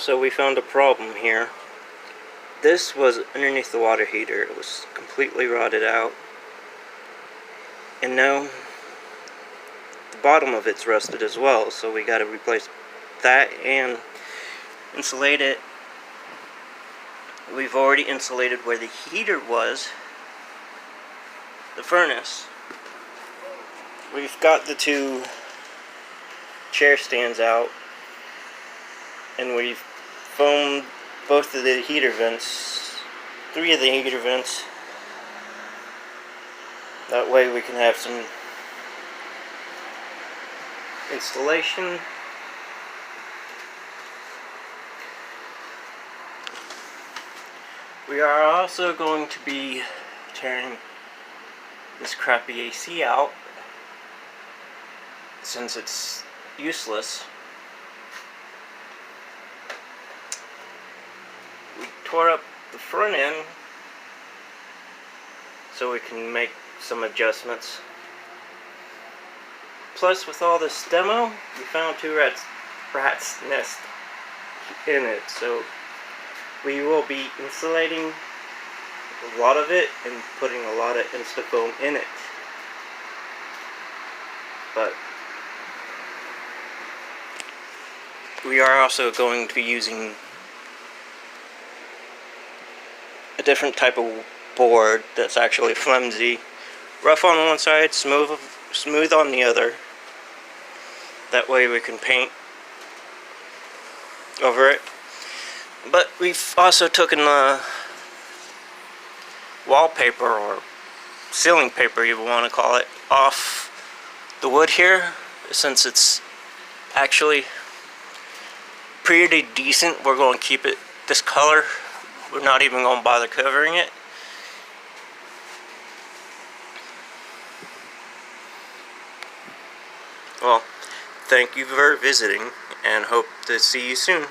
So we found a problem here. This was underneath the water heater. It was completely rotted out. And now the bottom of it's rusted as well, so we gotta replace that and insulate it. We've already insulated where the heater was, the furnace. We've got the two chair stands out, and we've foamed both of the heater vents, 3 of the heater vents. That way we can have some installation. We are also going to be tearing this crappy AC out since it's useless. We tore up the front end so we can make some adjustments. Plus, with all this demo, we found 2 rat's nest in it, so we will be insulating a lot of it and putting a lot of Instafoam in it. But we are also going to be using a different type of board that's actually flimsy. Rough on one side, smooth on the other. That way we can paint over it. But we've also taken the wallpaper, or ceiling paper you want to call it, off the wood here, since it's actually pretty decent. We're going to keep it this color. We're not even going to bother covering it. Well, thank you for visiting, and hope to see you soon.